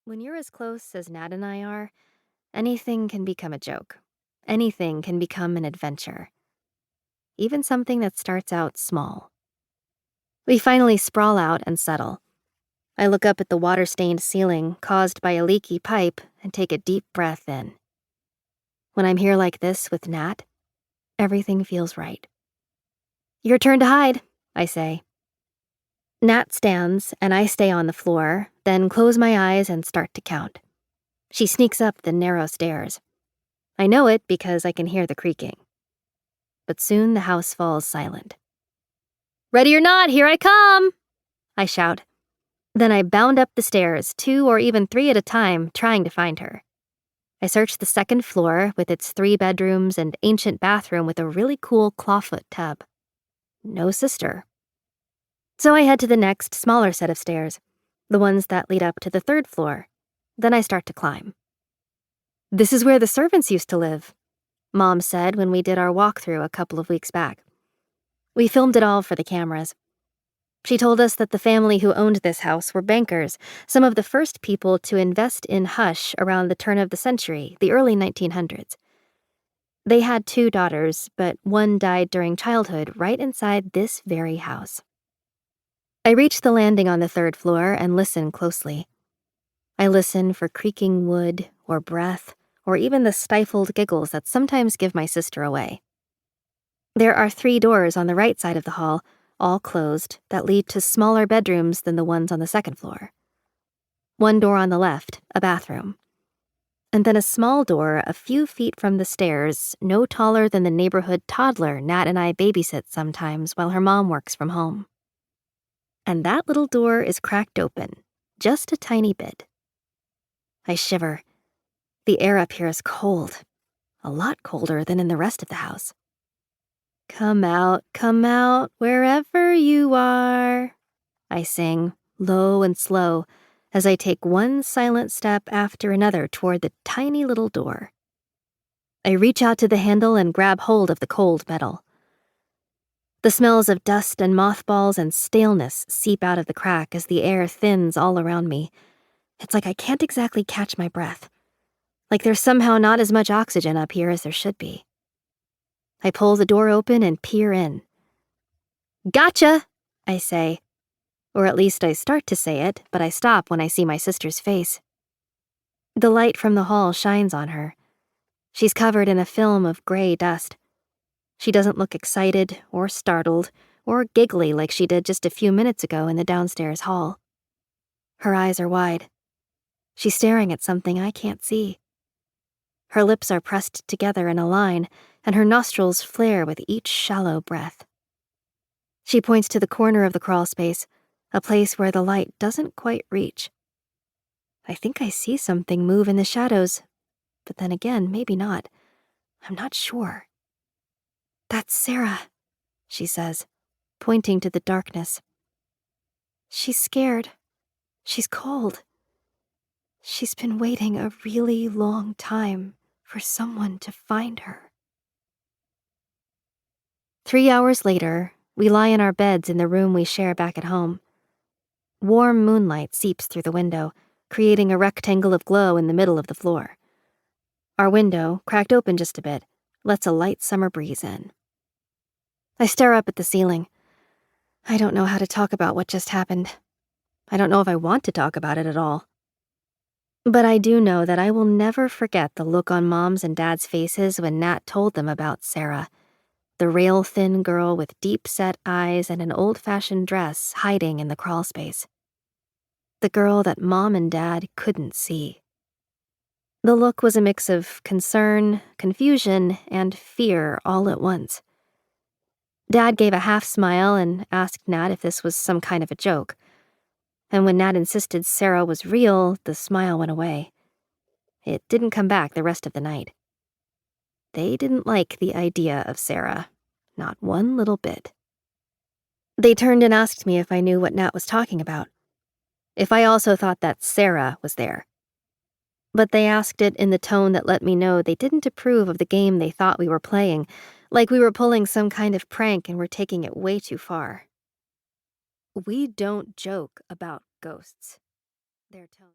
When you're as close as Nat and I are, anything can become a joke. Anything can become an adventure. Even something that starts out small. We finally sprawl out and settle. I look up at the water-stained ceiling caused by a leaky pipe and take a deep breath in. When I'm here like this with Nat, everything feels right. "Your turn to hide," I say. Nat stands and I stay on the floor, then close my eyes and start to count. She sneaks up the narrow stairs. I know it because I can hear the creaking. But soon the house falls silent. "Ready or not, here I come!" I shout. Then I bound up the stairs, 2 or even 3 at a time, trying to find her. I search the second floor with its 3 bedrooms and ancient bathroom with a really cool clawfoot tub. No sister. So I head to the next, smaller set of stairs, the ones that lead up to the 3rd floor. Then I start to climb. "This is where the servants used to live," Mom said when we did our walkthrough a couple of weeks back. We filmed it all for the cameras. She told us that the family who owned this house were bankers, some of the first people to invest in Hush around the turn of the century, the early 1900s. They had 2 daughters, but one died during childhood right inside this very house. I reach the landing on the 3rd floor and listen closely. I listen for creaking wood or breath, or even the stifled giggles that sometimes give my sister away. There are 3 doors on the right side of the hall, all closed, that lead to smaller bedrooms than the ones on the 2nd floor. One door on the left, a bathroom. And then a small door a few feet from the stairs, no taller than the neighborhood toddler Nat and I babysit sometimes while her mom works from home. And that little door is cracked open, just a tiny bit. I shiver. The air up here is cold, a lot colder than in the rest of the house. come out, wherever you are," I sing, low and slow, as I take one silent step after another toward the tiny little door. I reach out to the handle and grab hold of the cold metal. The smells of dust and mothballs and staleness seep out of the crack as the air thins all around me. It's like I can't exactly catch my breath. Like there's somehow not as much oxygen up here as there should be. I pull the door open and peer in. "Gotcha!" I say. Or at least I start to say it, but I stop when I see my sister's face. The light from the hall shines on her. She's covered in a film of gray dust. She doesn't look excited or startled or giggly like she did just a few minutes ago in the downstairs hall. Her eyes are wide. She's staring at something I can't see. Her lips are pressed together in a line, and her nostrils flare with each shallow breath. She points to the corner of the crawl space, a place where the light doesn't quite reach. I think I see something move in the shadows, but then again, maybe not. I'm not sure. "That's Sarah," she says, pointing to the darkness. "She's scared. She's cold. She's been waiting a really long time for someone to find her." 3 hours later, we lie in our beds in the room we share back at home. Warm moonlight seeps through the window, creating a rectangle of glow in the middle of the floor. Our window, cracked open just a bit, lets a light summer breeze in. I stare up at the ceiling. I don't know how to talk about what just happened. I don't know if I want to talk about it at all. But I do know that I will never forget the look on Mom's and Dad's faces when Nat told them about Sarah, the rail-thin girl with deep-set eyes and an old-fashioned dress hiding in the crawl space. The girl that Mom and Dad couldn't see. The look was a mix of concern, confusion, and fear all at once. Dad gave a half smile and asked Nat if this was some kind of a joke. And when Nat insisted Sarah was real, the smile went away. It didn't come back the rest of the night. They didn't like the idea of Sarah, not one little bit. They turned and asked me if I knew what Nat was talking about, if I also thought that Sarah was there. But they asked it in the tone that let me know they didn't approve of the game they thought we were playing, like we were pulling some kind of prank and were taking it way too far. "We don't joke about ghosts," their tone.